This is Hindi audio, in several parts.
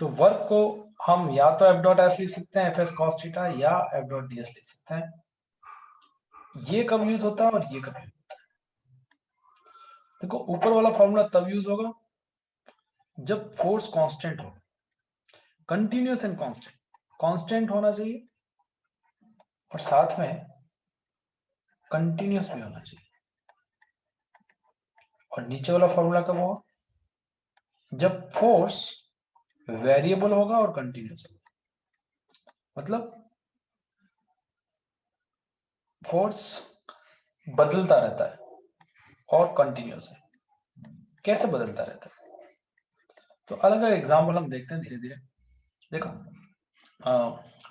तो वर्क को हम या तो एफ डॉट एस लिख सकते हैं, एफ एस कॉस थीटा, या एफ डॉट डी एस लिख सकते हैं। ये कब यूज होता है और ये कब यूज होता है? देखो ऊपर वाला फॉर्मूला तब यूज होगा जब फोर्स कांस्टेंट हो, कंटिन्यूअस एंड कांस्टेंट। कांस्टेंट होना चाहिए और साथ में कंटिन्यूअस भी होना चाहिए। और नीचे वाला फॉर्मूला कब होगा? जब फोर्स वेरिएबल होगा और कंटिन्यूअस होगा। मतलब फोर्स बदलता रहता है और कंटिन्यूअस है। कैसे बदलता रहता है? तो अलग अलग एग्जाम्पल हम देखते हैं धीरे धीरे। देखो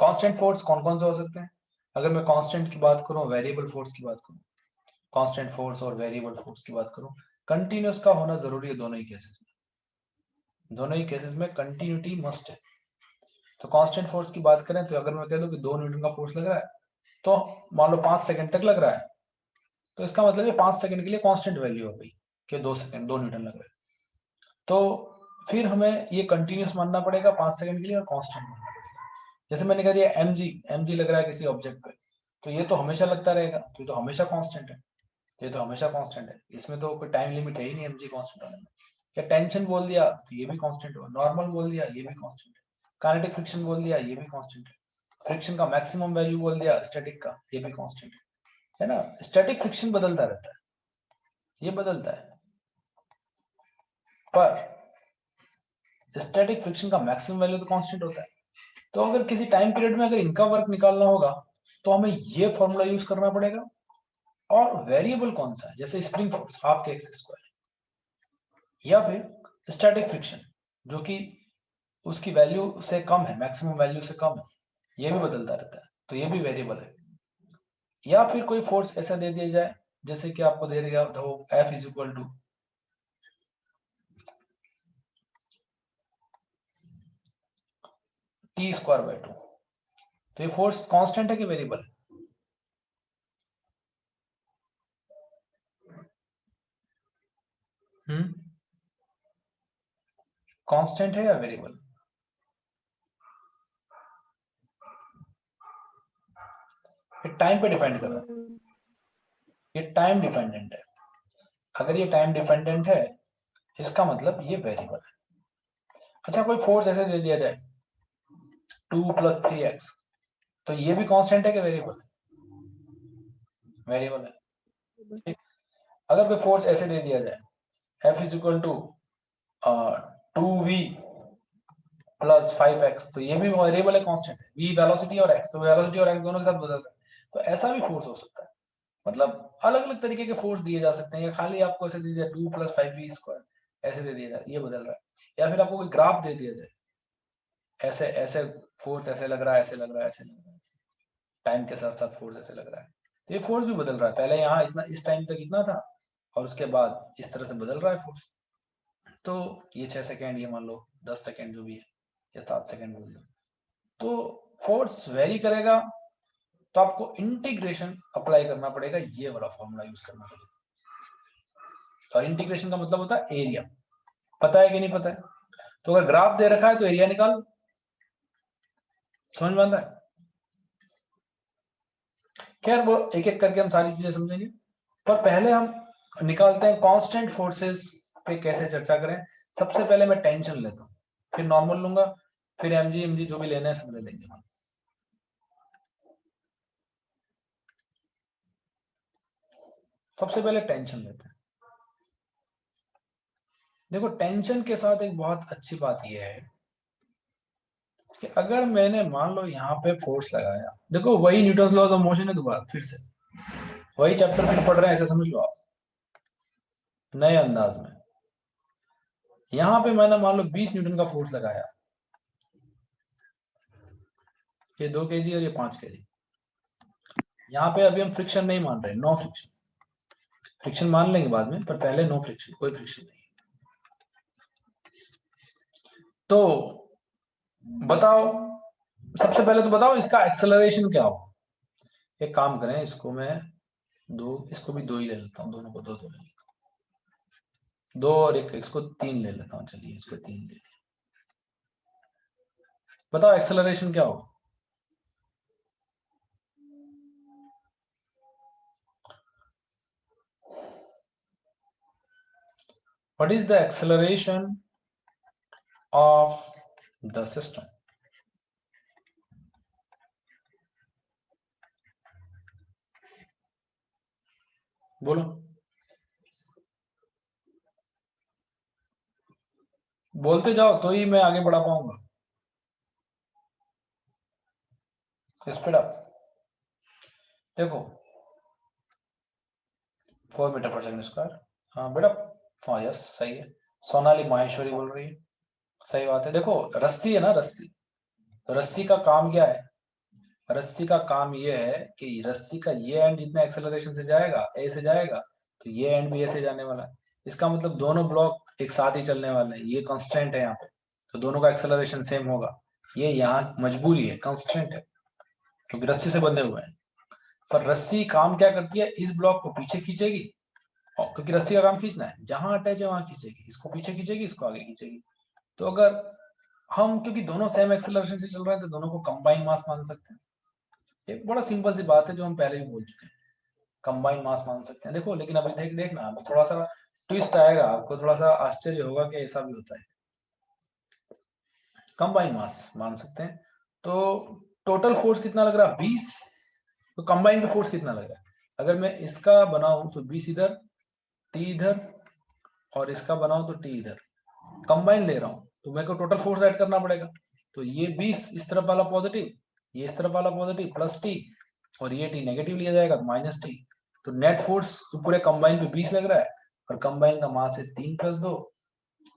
कांस्टेंट फोर्स कौन कौन से हो सकते हैं? अगर मैं कांस्टेंट की बात करूं, वेरिएबल फोर्स की बात करूं, कांस्टेंट फोर्स और वेरिएबल फोर्स की बात करूं, कंटिन्यूअस का होना जरूरी है दोनों ही केसेस में। दोनों ही केसेस में कंटिन्यूटी मस्ट है। तो कांस्टेंट फोर्स की बात करें तो अगर मैं कह दूं कि 2 न्यूटन का फोर्स लग रहा है, तो मान लो 5 सेकंड तक लग रहा है, तो इसका मतलब ये 5 सेकंड के लिए कांस्टेंट वैल्यू हो गई कि 2 सेकंड 2 न्यूटन लग रहा है। तो फिर हमें ये कंटिन्यूअस मानना पड़ेगा 5 सेकंड के लिए और कांस्टेंट मानना पड़ेगा। जैसे मैंने कह दिया एमजी लग रहा है किसी ऑब्जेक्ट पे, तो ये तो हमेशा लगता रहेगा, तो ये तो हमेशा कांस्टेंट है। ये तो हमेशा कांस्टेंट है, इसमें तो कोई टाइम लिमिट है ही नहीं एमजी कांस्टेंट होने में। या टेंशन बोल दिया तो ये भी कांस्टेंट होगा, नॉर्मल बोल दिया ये भी कांस्टेंट है, काइनेटिक फ्रिक्शन बोल दिया ये भी कांस्टेंट है, फ्रिक्शन का मैक्सिमम वैल्यू बोल दिया स्टैटिक का, ये भी कांस्टेंट है ना। स्टैटिक फ्रिक्शन बदलता रहता है, ये बदलता है, पर स्टैटिक फ्रिक्शन का मैक्सिमम वैल्यू तो कांस्टेंट होता है। तो अगर किसी टाइम पीरियड में अगर इनका वर्क निकालना होगा तो हमें ये फॉर्मूला यूज करना पड़ेगा। और वेरिएबल कौन सा है? जैसे स्प्रिंग फोर्स हाफ के एक्स स्क्वायर, या फिर स्टैटिक फ्रिक्शन जो कि उसकी वैल्यू से कम है, मैक्सिमम वैल्यू से कम है, ये भी बदलता रहता है, तो ये भी वेरिएबल है। या फिर कोई फोर्स ऐसा दे दिया जाए जैसे कि आपको दे दिया तो F is equal to T square by 2, तो ये फोर्स कांस्टेंट है कि वेरिएबल है? कांस्टेंट है या वेरिएबल? ये टाइम पे डिपेंड कर रहा है, ये टाइम डिपेंडेंट है। अगर ये टाइम डिपेंडेंट है इसका मतलब ये वेरिएबल है। अच्छा कोई फोर्स ऐसे दे दिया जाए 2 + 3x, तो ये भी कांस्टेंट है कि वेरिएबल है? वेरिएबल है। ठीक। अगर कोई फोर्स ऐसे दे दिया जाए F is equal to 2v + 5x, तो ये भी वेरिएबल है, कांस्टेंट है। v वेलोसिटी और x, तो वेलोसिटी और x दोनों के साथ बदल रहा है, तो ऐसा भी फोर्स हो सकता है। मतलब अलग अलग तरीके के फोर्स दिए जा सकते हैं, या खाली आपको ऐसे दे दिया 2 + 5v² ऐसे दे दिया जाए, ये बदल रहा है। या फिर आपको कोई ग्राफ दे दिया जाए, ऐसे ऐसे फोर्स ऐसे लग रहा है, ऐसे लग रहा है, ऐसे लग रहा है, टाइम के साथ साथ फोर्स ऐसे लग रहा है, तो ये फोर्स भी बदल रहा है। पहले यहाँ इतना, इस टाइम तक इतना था, और उसके बाद इस तरह से बदल रहा है फोर्स। तो ये 6 सेकेंड, ये मान लो 10 सेकेंड जो भी है, या 7 सेकेंड बोल लो, तो फोर्स वेरी करेगा। तो आपको इंटीग्रेशन अप्लाई करना पड़ेगा, ये वाला फॉर्मूला यूज करना पड़ेगा। और इंटीग्रेशन का मतलब होता है एरिया। पता है कि नहीं पता है? तो अगर ग्राफ दे रखा है तो एरिया निकाल, समझ में आता है? खैर वो एक एक करके हम सारी चीजें समझेंगे, पर पहले हम निकालते हैं कांस्टेंट फोर्सेस पे कैसे चर्चा करें। सबसे पहले मैं टेंशन लेता हूं, फिर नॉर्मल लूंगा, फिर एमजी जो भी लेना है सब ले लेंगे। सबसे पहले टेंशन लेते हैं। देखो टेंशन के साथ एक बहुत अच्छी बात यह है कि अगर मैंने मान लो यहाँ पे फोर्स लगाया, देखो वही न्यूटन लॉज ऑफ मोशन है, दोबारा फिर से वही चैप्टर फिर पढ़ रहे हैं, ऐसे समझ लो आप नए अंदाज में। यहाँ पे मैंने मान लो 20 न्यूटन का फोर्स लगाया, ये 2 kg और ये 5 kg। यहाँ पे अभी हम फ्रिक्शन नहीं मान रहे, नो फ्रिक्शन। फ्रिक्शन मान लेंगे बाद में, पर पहले नो फ्रिक्शन, कोई फ्रिक्शन नहीं। तो बताओ, सबसे पहले तो बताओ इसका एक्सेलरेशन क्या हो। एक काम करें, इसको मैं इसको भी 2 ही ले लेता हूँ, दोनों को 2 2 ले लेता हूँ, 2 और एक, इसको 3 ले लेता हूँ। चलिए इसको 3 ले लें। बताओ एक्सेलरेशन क्या होगा? What is the acceleration of the system? बोलो, बोलते जाओ तो ही मैं आगे बढ़ा पाऊंगा। Speed up. देखो 4 मीटर पर सेकंड स्क्वायर। हाँ बेटा, हाँ यस सही है। सोनाली माहेश्वरी बोल रही है, सही बात है। देखो रस्सी है ना, रस्सी, तो रस्सी का काम क्या है? रस्सी का काम ये है कि रस्सी का ये एंड जितना एक्सेलरेशन से जाएगा, ए से जाएगा, तो ये एंड भी ए से जाने वाला है। इसका मतलब दोनों ब्लॉक एक साथ ही चलने वाले हैं, ये कांस्टेंट है यहाँ पे, तो दोनों का एक्सेलरेशन सेम होगा। ये यहाँ मजबूरी है, कांस्टेंट है, क्योंकि रस्सी से बंधे हुए हैं। पर रस्सी काम क्या करती है? इस ब्लॉक को पीछे खींचेगी, और क्योंकि रस्सी का काम खींचना है, जहां अटैच है वहां खींचेगी, इसको पीछे खींचेगी, इसको आगे खींचेगी। तो अगर हम, क्योंकि दोनों सेम एक्सेलरेशन से चल रहे हैं, तो दोनों को कंबाइन मास मान सकते हैं। एक बड़ा सिंपल सी बात है जो हम पहले भी बोल चुके हैं, कंबाइन मास मान सकते हैं। देखो लेकिन अभी देखना, अभी थोड़ा सा ट्विस्ट आएगा, आपको थोड़ा सा आश्चर्य होगा कि ऐसा भी होता है। कंबाइन मास मान सकते हैं। तो टोटल फोर्स कितना लग रहा है? 20। तो कंबाइन पे फोर्स कितना लग रहा है? अगर मैं इसका बनाऊं तो 20 इधर, टी इधर, और इसका बनाऊं तो टी इधर, कंबाइन ले रहा हूं, तो मेरे को टोटल फोर्स ऐड करना पड़ेगा। तो ये 20 इस तरफ वाला पॉजिटिव, ये इस तरफ वाला पॉजिटिव प्लस टी, और ये टी नेगेटिव लिया जाएगा तो माइनस टी। तो नेट फोर्स तो पूरे कंबाइन पे 20 लग रहा है, और कंबाइन का मास है 3+2,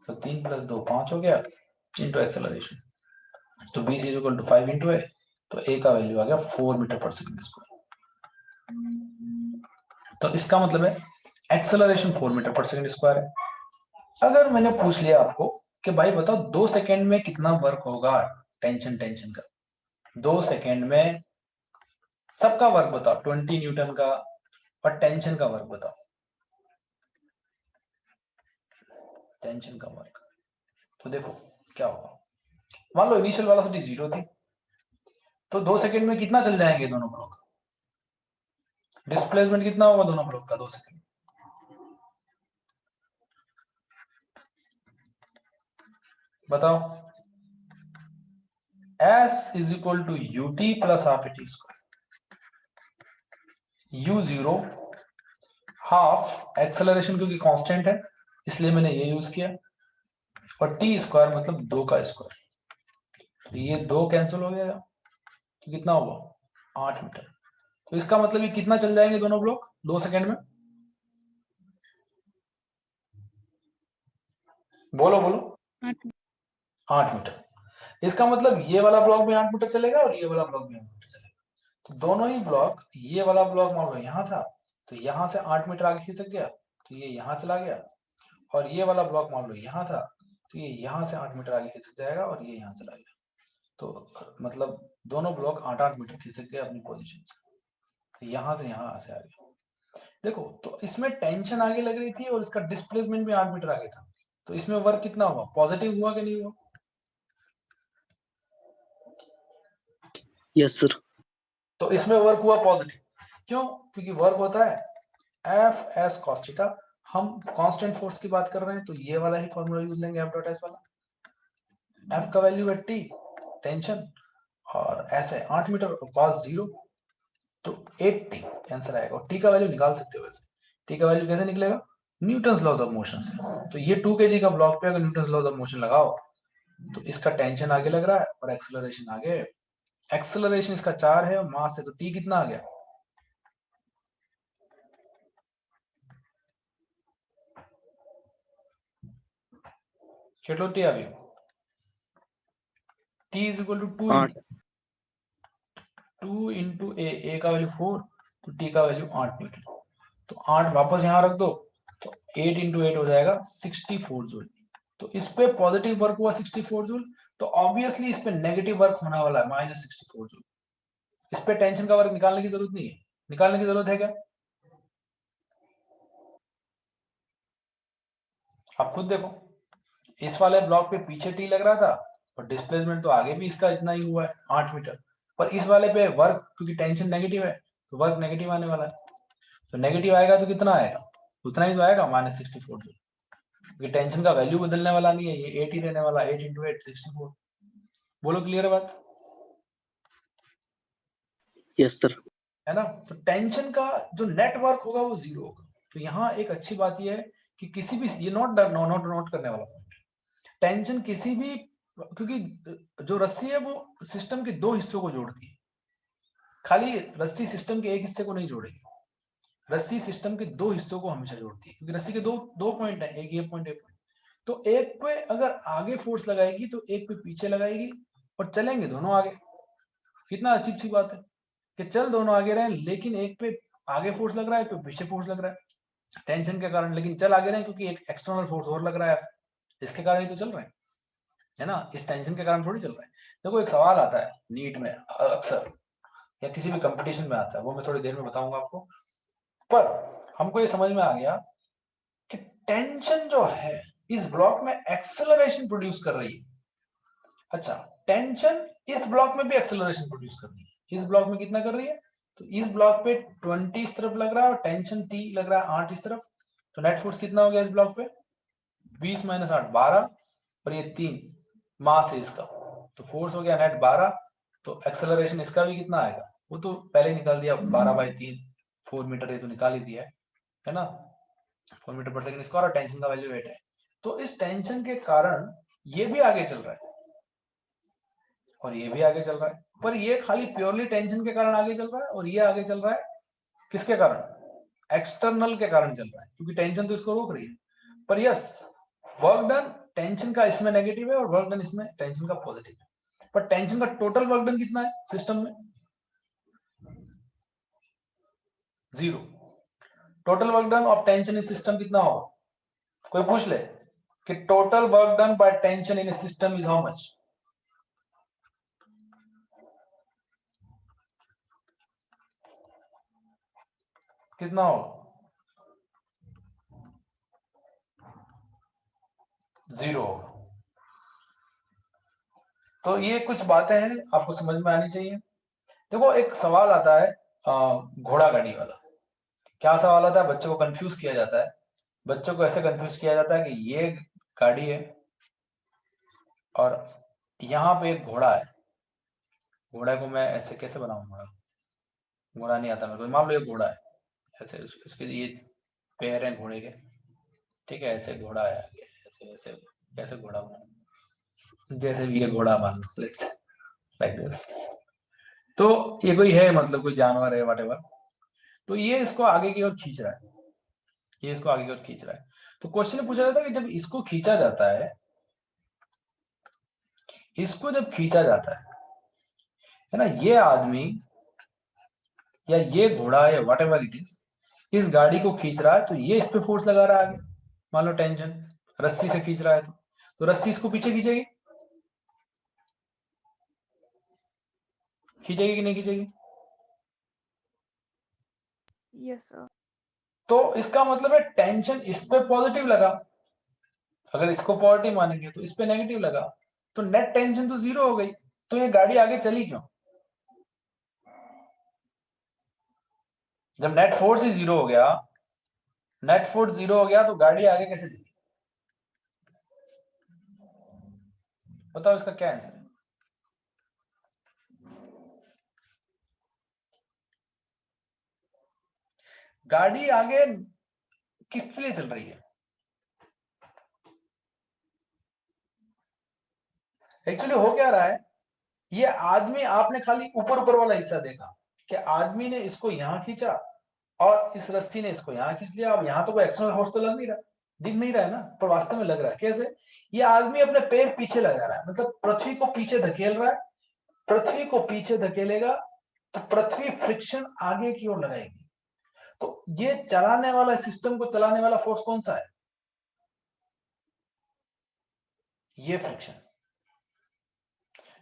तो 3+2 5 हो गया, इंटू एक्सेलरेशन। तो 20 = 5 इंटू ए, तो ए का वैल्यू आ गया 4 मीटर पर सेकंड स्क्वायर। तो इसका मतलब है एक्सेलरेशन 4 मीटर पर सेकंड स्क्वायर है। अगर मैंने पूछ लिया आपको कि भाई बताओ 2 सेकेंड में कितना वर्क होगा टेंशन टेंशन का, 2 सेकेंड में सबका वर्क बताओ, 20 न्यूटन का, और टेंशन का वर्क बताओ, टेंशन का वर्क। तो देखो क्या होगा, मान लो इनिशियल वेलोसिटी 0 थी, तो 2 सेकेंड में कितना चल जाएंगे दोनों ब्लॉक? डिस्प्लेसमेंट कितना होगा दोनों ब्लॉक का 2 सेकेंड? बताओ। S = ut plus half at square. u0 half acceleration, क्योंकि कांस्टेंट है इसलिए मैंने ये यूज किया, और टी स्क्वायर मतलब 2 का स्क्वायर, तो ये 2 कैंसिल हो गया, तो कितना हुआ 8 मीटर। तो इसका मतलब ये कितना चल जाएंगे दोनों ब्लॉक 2 सेकेंड में? बोलो बोलो। 8 मीटर। इसका मतलब ये वाला ब्लॉक भी 8 मीटर चलेगा, और ये वाला ब्लॉक भी 8 मीटर चलेगा। तो दोनों ही ब्लॉक, ये वाला ब्लॉक मान लो यहाँ था, तो यहाँ से 8 मीटर आगे खिसक गया, तो ये यहाँ चला गया। और ये वाला ब्लॉक मान लो यहाँ था, तो ये यहाँ से 8 मीटर आगे खिसक जाएगा, और ये यहाँ चला गया। तो मतलब दोनों ब्लॉक 8-8 मीटर खिसक गए अपनी पोजीशन से, तो यहाँ से आ गया। देखो तो इसमें टेंशन आगे लग रही थी, और इसका डिस्प्लेसमेंट भी 8 मीटर आगे था, तो इसमें वर्क कितना हुआ? पॉजिटिव हुआ कि नहीं हुआ? Yes sir. तो इसमें वर्क हुआ पॉजिटिव। क्यों? क्योंकि वर्क होता है F(s cos थीटा). हम कांस्टेंट फोर्स की बात कर रहे हैं, तो ये वाला ही फॉर्मूला यूज लेंगे, F.s वाला। F का वैल्यू है T, टेंशन, और S है 8 मीटर, और cos 0, तो 8T आंसर आएगा। और T का वैल्यू निकाल सकते हो वैसे। T का वैल्यू कैसे निकलेगा? न्यूटन्स लॉज ऑफ मोशन से। तो ये 2 kg का ब्लॉक पे अगर न्यूटन्स लॉज ऑफ मोशन लगाओ, तो इसका टेंशन आगे लग रहा है और एक्सेलरेशन आगे है। एक्सेलरेशन इसका 4 है और मास है, तो T कितना आ गया? કેટલો T આવ્યો? T = 2 इंटू ए का वैल्यू 4, तो टी का वैल्यू 8 मीटर। तो 8 वापस यहाँ रख दो, तो 8 इंटू 8 हो जाएगा 64 जूल। तो इस पे पॉजिटिव वर्क हुआ 64 जूल, तो ऑब्वियसली इस पे नेगेटिव वर्क होने वाला है -64 जूल। इस पे टेंशन का वर्क निकालने की जरूरत नहीं है, निकालने की जरूरत है क्या? आप खुद देखो, इस वाले ब्लॉक पे पीछे टी लग रहा था, और डिस्प्लेसमेंट तो आगे भी इसका इतना ही हुआ है 8 मीटर, पर इस वाले पे वर्क क्योंकि टेंशन नेगेटिव है तो वर्क नेगेटिव आने वाला है। तो नेगेटिव आएगा तो कितना आएगा, उतना ही तो आएगा -64 जूल, क्योंकि टेंशन का वैल्यू बदलने वाला नहीं है, ये 8 ही रहने वाला, 8 × 8 64। बोलो क्लियर बात? Yes sir. है ना? तो टेंशन का जो नेटवर्क होगा वो 0 होगा। तो यहाँ एक अच्छी बात ये है कि किसी भी, ये नोट करने वाला पॉइंट, टेंशन किसी भी, क्योंकि जो रस्सी है वो सिस्टम के 2 हिस्सों को जोड़ती है, खाली रस्सी सिस्टम के एक हिस्से को नहीं जोड़ेगी, रस्सी सिस्टम के 2 हिस्सों को हमेशा जोड़ती है, क्योंकि रस्सी के दो पॉइंट है, एक ये पॉइंट, एक पॉइंट। तो एक पे अगर आगे फोर्स लगाएगी तो एक पे पीछे लगाएगी, और चलेंगे दोनों आगे। कितना अजीब सी बात है कि चल दोनों आगे रहे, लेकिन एक पे आगे फोर्स लग रहा है, एक पे पीछे फोर्स लग रहा है टेंशन के कारण, लेकिन चल आगे रहे क्योंकि एक एक्सटर्नल फोर्स और लग रहा है, इसके कारण ही तो चल रहे हैं, है ना? इस टेंशन के कारण थोड़ी चल रहा है। देखो एक सवाल आता है नीट में अक्सर, या किसी भी कंपटीशन में आता है, वो मैं थोड़ी देर में बताऊंगा आपको, पर हमको ये समझ में आ गया कि टेंशन जो है इस ब्लॉक में एक्सेलरेशन प्रोड्यूस कर रही है। अच्छा, टेंशन इस ब्लॉक में भी एक्सेलरेशन प्रोड्यूस कर रही है, इस ब्लॉक में कितना कर रही है, तो इस ब्लॉक पे 20 इस तरफ लग रहा है और टेंशन T लग रहा है 8 इस तरफ, तो नेट फोर्स कितना हो गया इस ब्लॉक पे, 20 - 8 12, और ये 3 मास है इसका, तो फोर्स हो गया नेट 12। तो एक्सेलरेशन इसका भी कितना आएगा, वो तो पहले ही निकाल दिया, 12/3 4 मीटर, ये तो निकाल ही दिया है ना, 4 मीटर पर सेकंड इसका, और टेंशन का वैल्यू 8 है। तो इस टेंशन के कारण ये भी आगे चल रहा है और ये भी आगे चल रहा है, पर ये खाली प्योरली टेंशन के कारण आगे चल रहा है, और ये आगे चल रहा है किसके कारण, एक्सटर्नल के कारण चल रहा है, क्योंकि टेंशन तो इसको रोक रही है। पर यस, वर्क डन टेंशन का इसमें नेगेटिव है और वर्क डन इसमें टेंशन का पॉजिटिव है, पर टेंशन का टोटल वर्क डन कितना है सिस्टम में, 0। Total work done of tension in system कितना होगा, कोई पूछ ले कि total work done by tension in A system is how much, कितना होगा, 0 होगा। तो ये कुछ बातें हैं आपको समझ में आनी चाहिए। देखो एक सवाल आता है घोड़ा गाड़ी वाला, क्या सवाल आता है, बच्चों को कंफ्यूज किया जाता है, बच्चों को ऐसे कंफ्यूज किया जाता है कि ये गाड़ी है और यहाँ पे एक घोड़ा है, घोड़ा को मैं ऐसे कैसे बनाऊं, घोड़ा नहीं आता मेरे को, मान लो ये घोड़ा है, ऐसे इसके ये पैर हैं घोड़े के, ठीक है, ऐसे घोड़ा है आगे, ऐसे ऐसे कैसे घोड़ा बनाऊं, जैसे भी ये घोड़ा मान लो, लेट्स लाइक दिस। तो ये कोई है, मतलब कोई जानवर है व्हाटएवर, तो ये इसको आगे की ओर खींच रहा है, ये इसको आगे की ओर खींच रहा है। तो क्वेश्चन पूछा जाता है कि जब इसको खींचा जाता है, इसको जब खींचा जाता है ना, ये आदमी या ये घोड़ा या व्हाटएवर इट इज, इस गाड़ी को खींच रहा है, तो ये इस पे फोर्स लगा रहा है आगे, मान लो टेंशन, रस्सी से खींच रहा है तो रस्सी इसको पीछे खींचेगी, खींचेगी कि नहीं खींचेगी? Yes sir. तो इसका मतलब है टेंशन इस पे पॉजिटिव लगा, अगर इसको पॉजिटिव मानेंगे तो इस पे नेगेटिव लगा, तो नेट टेंशन तो 0 हो गई, तो ये गाड़ी आगे चली क्यों, जब नेट फोर्स ही 0 हो गया, नेट फोर्स 0 हो गया तो गाड़ी आगे कैसे चली, बताओ इसका क्या आंसर है? गाड़ी आगे किस लिए चल रही है, एक्चुअली हो क्या रहा है, ये आदमी, आपने खाली ऊपर ऊपर वाला हिस्सा देखा कि आदमी ने इसको यहां खींचा और इस रस्सी ने इसको यहां खींच लिया, अब यहां तो कोई एक्सटर्नल फोर्स तो लग नहीं रहा, दिख नहीं रहा है ना, पर वास्तव में लग रहा है, कैसे, ये आदमी अपने पैर पीछे लगा रहा है, मतलब पृथ्वी को पीछे धकेल रहा है, पृथ्वी को पीछे धकेलेगा तो पृथ्वी फ्रिक्शन आगे की ओर लगाएगी, तो ये चलाने वाला, सिस्टम को चलाने वाला फोर्स कौन सा है, ये फ्रिक्शन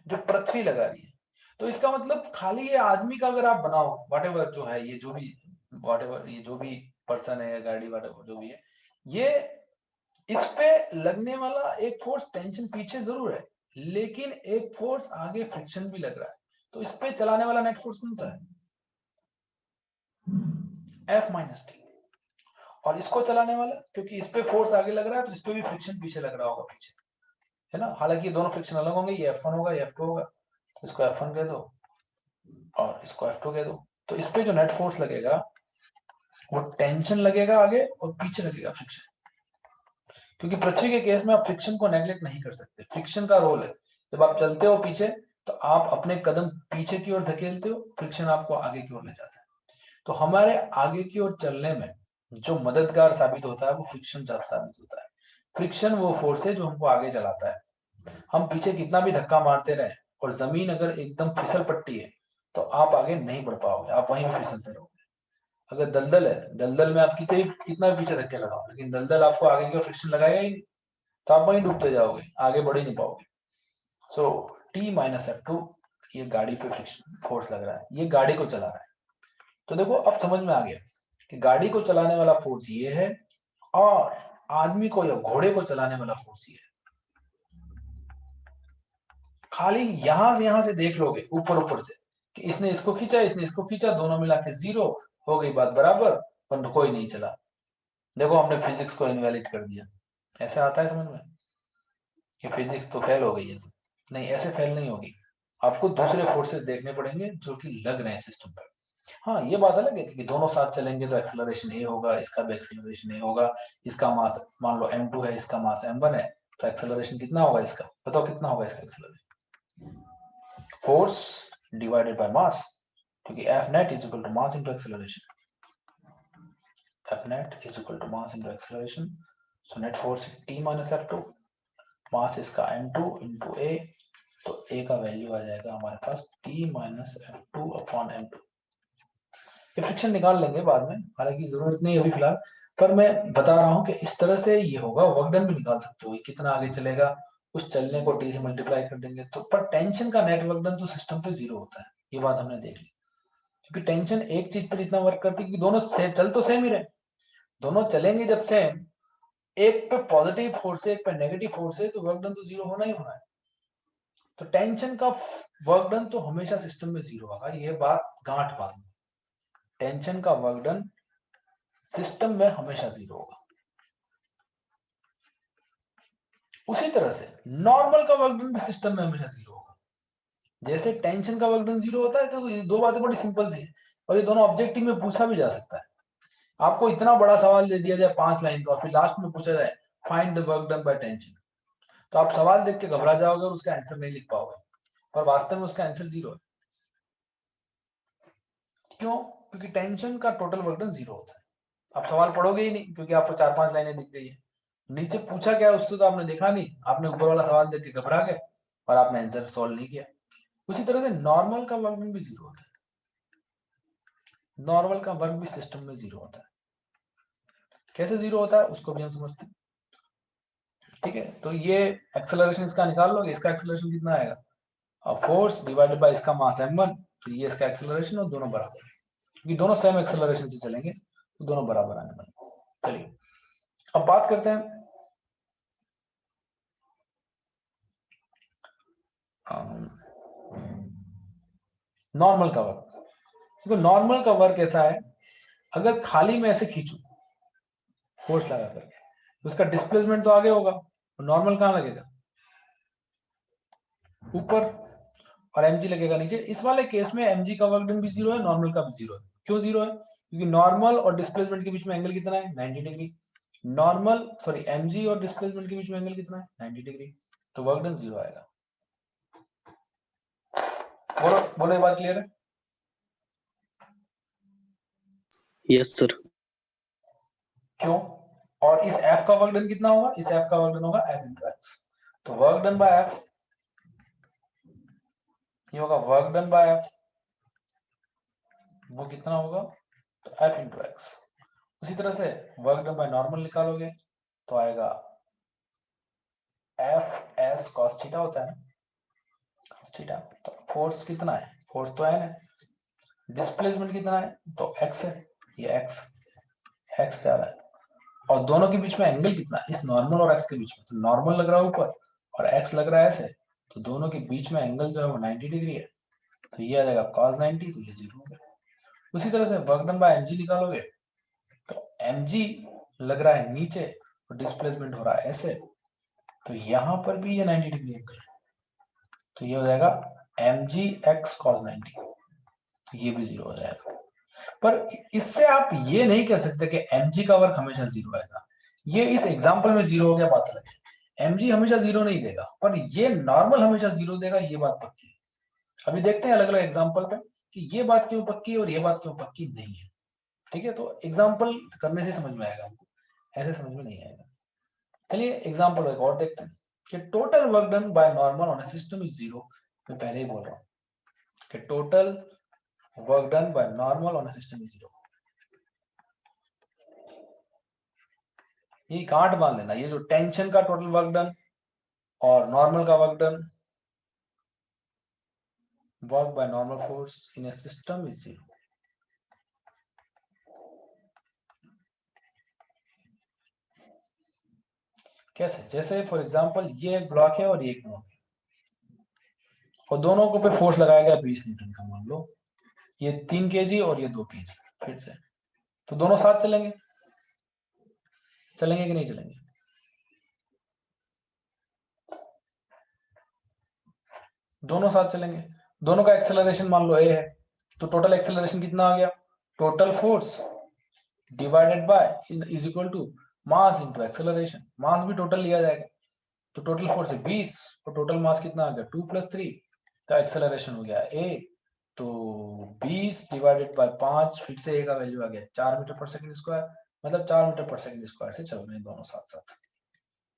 जो पृथ्वी लगा रही है। तो इसका मतलब खाली ये आदमी का अगर आप बनाओ, व्हाटएवर जो है, ये जो भी व्हाटएवर, ये जो भी पर्सन है, गाड़ी, व्हाटएवर जो भी है, ये इस पे लगने वाला एक फोर्स टेंशन पीछे जरूर है, लेकिन एक फोर्स आगे फ्रिक्शन भी लग रहा है, तो इस पे चलाने वाला नेट फोर्स कौन सा है? F minus T. और इसको चलाने वाला, क्योंकि इस पे फोर्स आगे लग रहा है तो इस पे भी फ्रिक्शन पीछे लग रहा होगा पीछे, है ना। हालांकि ये दोनों फ्रिक्शन अलग होंगे, ये F1 होगा, ये F2 होगा, तो इसको F1 कह दो और इसको F2 कह दो। तो इस पे जो नेट फोर्स लगेगा वो टेंशन लगेगा आगे और पीछे लगेगा फ्रिक्शन, क्योंकि पृथ्वी के केस में आप फ्रिक्शन को नेग्लेक्ट नहीं कर सकते। फ्रिक्शन का रोल है, जब आप चलते हो पीछे तो आप अपने कदम पीछे की ओर धकेलते हो, फ्रिक्शन आपको आगे की ओर ले जाता है। तो हमारे आगे की ओर चलने में जो मददगार साबित होता है वो फ्रिक्शन साबित होता है। फ्रिक्शन वो फोर्स है जो हमको आगे चलाता है। हम पीछे कितना भी धक्का मारते रहे और जमीन अगर एकदम फिसल पट्टी है तो आप आगे नहीं बढ़ पाओगे, आप वहीं पे फिसलते रहोगे। अगर दलदल है, दलदल में आप कितना भी पीछे धक्के लगाओ, लेकिन दलदल आपको आगे की ओर फ्रिक्शन लगाएगा ही नहीं, तो आप वहीं डूबते जाओगे, आगे बढ़ ही नहीं पाओगे। सो T माइनस F2, ये गाड़ी पे फ्रिक्शन फोर्स लग रहा है, ये गाड़ी को चला रहा है। तो देखो अब समझ में आ गया कि गाड़ी को चलाने वाला फोर्स ये है और आदमी को या घोड़े को चलाने वाला फोर्स ये है। खाली यहां से देख लोगे ऊपर ऊपर से कि इसने इसको खींचा, इसने इसको खींचा, दोनों मिला के 0 हो गई, बात बराबर, पर कोई नहीं चला। देखो हमने फिजिक्स को इनवैलिड कर दिया। ऐसे आता है समझ में कि फिजिक्स तो फेल हो गई है? नहीं, ऐसे फेल नहीं होगी। आपको दूसरे फोर्सेस देखने पड़ेंगे जो कि लग रहे हैं सिस्टम पर। हाँ, ये बात अलग है कि दोनों साथ चलेंगे तो एक्सेलरेशन ए होगा, इसका भी एक्सेलरेशन ए होगा। इसका मास मान लो m2 है, इसका मास m1 है, तो एक्सेलरेशन कितना होगा इसका? बताओ कितना होगा इसका acceleration? Force divided by mass, क्योंकि F net is equal to mass into acceleration. F net is equal to mass into acceleration. So net force T minus F2, मास इसका m2 into a, तो a का वैल्यू आ जाएगा हमारे पास T minus F2 upon m2। ये फ्रिक्शन निकाल लेंगे बाद में, हालांकि जरूरत नहीं अभी फिलहाल, पर मैं बता रहा हूँ कि इस तरह से ये होगा। वर्क डन भी निकाल सकते हो, कितना आगे चलेगा, उस चलने को T से मल्टीप्लाई कर देंगे तो। पर टेंशन का नेट वर्क डन तो सिस्टम पे 0 होता है, ये बात हमने देख ली। क्योंकि टेंशन एक चीज पर इतना वर्क करती है कि दोनों सेम चल तो सेम ही रहे, दोनों चलेंगे जब सेम, एक पे पॉजिटिव फोर्स है एक पे नेगेटिव फोर्स है, तो वर्क डन तो 0 होना ही होना है। तो टेंशन का वर्क डन तो हमेशा सिस्टम में 0 होगा, ये बात गांठ बांध। टेंशन का वर्क डन सिस्टम में हमेशा 0 होगा। उसी तरह से नॉर्मल का वर्क डन भी सिस्टम में हमेशा 0 होगा। जैसे टेंशन का वर्क डन 0 होता है, तो ये दो बातें बड़ी सिंपल सी है और ये दोनों ऑब्जेक्टिव में पूछा भी जा सकता है। आपको इतना बड़ा सवाल दे दिया जाए 5 लाइन का और फिर लास्ट में पूछा जाए find the work done by tension, तो आप सवाल देख के घबरा जाओगे और उसका आंसर नहीं लिख पाओगे, और वास्तव में उसका आंसर 0 है। क्यों? क्योंकि टेंशन का टोटल वर्क डन 0 होता है। आप सवाल पढ़ोगे ही नहीं, क्योंकि आपको 4-5 लाइनें दिख गई है। नीचे पूछा क्या है उससे तो आपने देखा नहीं, आपने ऊपर वाला सवाल देख के घबरा गए और आपने आंसर सॉल्व नहीं किया। उसी तरह से नॉर्मल का वर्क डन भी 0 होता है, नॉर्मल का वर्क भी सिस्टम में 0 होता है। कैसे 0 होता है उसको भी हम समझते हैं, ठीक है। तो ये एक्सेलरेशन इसका निकाल लोगे, इसका एक्सेलरेशन कितना आएगा? फोर्स डिवाइडेड बाय इसका मास m1, तो ये इसका एक्सेलरेशन, और दोनों बराबर है क्योंकि दोनों सेम एक्सेलरेशन से चलेंगे तो दोनों बराबर आने वाले। चलिए अब बात करते हैं नॉर्मल का वर्क। देखो नॉर्मल का वर्क ऐसा है, अगर खाली मैं ऐसे खींचू फोर्स लगा करके, तो उसका डिस्प्लेसमेंट तो आगे होगा, तो नॉर्मल कहाँ लगेगा? ऊपर, और mg लगेगा नीचे। इस वाले केस में mg का वर्क डन भी 0 है, नॉर्मल का भी 0 है। क्यों 0 है? क्योंकि नॉर्मल और डिस्प्लेसमेंट के बीच में एंगल कितना है? 90 डिग्री। नॉर्मल सॉरी mg और डिस्प्लेसमेंट के बीच में एंगल कितना है? 90 डिग्री। तो वर्क डन 0 आएगा। बोलो बोलो, ये बात क्लियर है? Yes sir. क्यों? और इस f का वर्क डन कितना होगा? इस f का वर्क डन होगा f into x। तो वर्क डन बाय f, ये होगा वर्क डन बाय f, वो कितना होगा? तो f into x। उसी तरह से वर्क डन बाय नॉर्मल निकालोगे तो आएगा एफ एस कॉस थीटा होता है, कॉस थीटा। तो फोर्स कितना है? फोर्स तो n है। डिस्प्लेसमेंट कितना है? तो x है, ये x जा रहा है। और दोनों के बीच में एंगल कितना है? इस नॉर्मल और x के बीच में, तो नॉर्मल लग रहा है ऊपर और x लग रहा है ऐसे, तो दोनों के बीच में एंगल जो है वो 90 डिग्री है, तो ये आ जाएगा cos 90, तो ये 0 हो गया। उसी तरह से वर्क डन बाय mg निकालोगे तो mg लग रहा है नीचे और डिस्प्लेसमेंट हो रहा है ऐसे, तो यहां पर भी ये 90 डिग्री एंगल है, तो ये हो जाएगा mg x cos 90, तो ये भी 0 हो जाएगा। पर इससे आप ये नहीं कह सकते कि mg का वर्क हमेशा 0 आएगा। ये इस एग्जांपल में 0 हो गया, बात अलग है। mg हमेशा 0 नहीं देगा, पर ये नॉर्मल हमेशा 0 देगा, ये बात पक्की है। अभी देखते हैं अलग अलग एग्जांपल पे कि ये बात क्यों पक्की है और ये बात क्यों पक्की नहीं है। ठीक है, तो एग्जांपल करने से समझ में आएगा हमको, ऐसे समझ में नहीं आएगा। चलिए एग्जांपल एक और देखते हैं कि total work done by normal on a system is 0। मैं पहले ही बोल रहा हूँ कि total work done by normal on a system is 0। ये कांट मान लेना, ये जो टेंशन का टोटल वर्क डन और नॉर्मल का work done, work by normal force in a system is 0। कैसे? जैसे फॉर एग्जांपल ये एक ब्लॉक है और ये एक ब्लॉक है और दोनों को पे फोर्स लगाया गया 20 न्यूटन का, मान लो ये 3 kg और ये 2 kg। फिर से तो दोनों साथ चलेंगे, चलेंगे कि नहीं चलेंगे? दोनों साथ चलेंगे। दोनों का एक्सेलरेशन मान लो a है, तो टोटल एक्सेलरेशन कितना आ गया? Total force divided by is equal to mass into acceleration. Mass भी टोटल लिया जाएगा, तो टोटल फोर्स है 20 और टोटल मास कितना आ गया 2 + 3, तो एक्सेलरेशन हो गया a, तो 20 डिवाइडेड बाय 5, फिर से a का वैल्यू आ गया 4 मीटर पर सेकंड स्क्वायर, मतलब 4 मीटर पर सेकंड स्क्वायर से चल रहे हैं दोनों साथ साथ।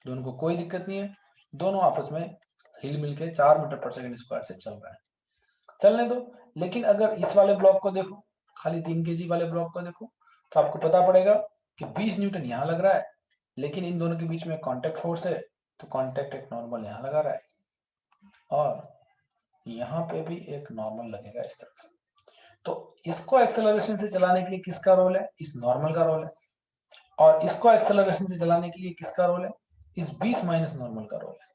दोनों को कोई दिक्कत नहीं है, दोनों आपस में हिल मिल के 4 मीटर पर सेकंड स्क्वायर से चल रहा है, चलने दो। लेकिन अगर इस वाले ब्लॉक को देखो, खाली 3 kg वाले ब्लॉक को देखो, तो आपको पता पड़ेगा कि 20 न्यूटन यहाँ लग रहा है, लेकिन इन दोनों के बीच में कांटेक्ट फोर्स है, तो कांटेक्ट एक नॉर्मल यहाँ लगा रहा है और यहाँ पे भी एक नॉर्मल लगेगा इस तरफ। तो इसको एक्सेलरेशन से चलाने के लिए किसका रोल है? इस नॉर्मल का रोल है। और इसको एक्सेलरेशन से चलाने के लिए किसका रोल है? इस 20 माइनस नॉर्मल का रोल है।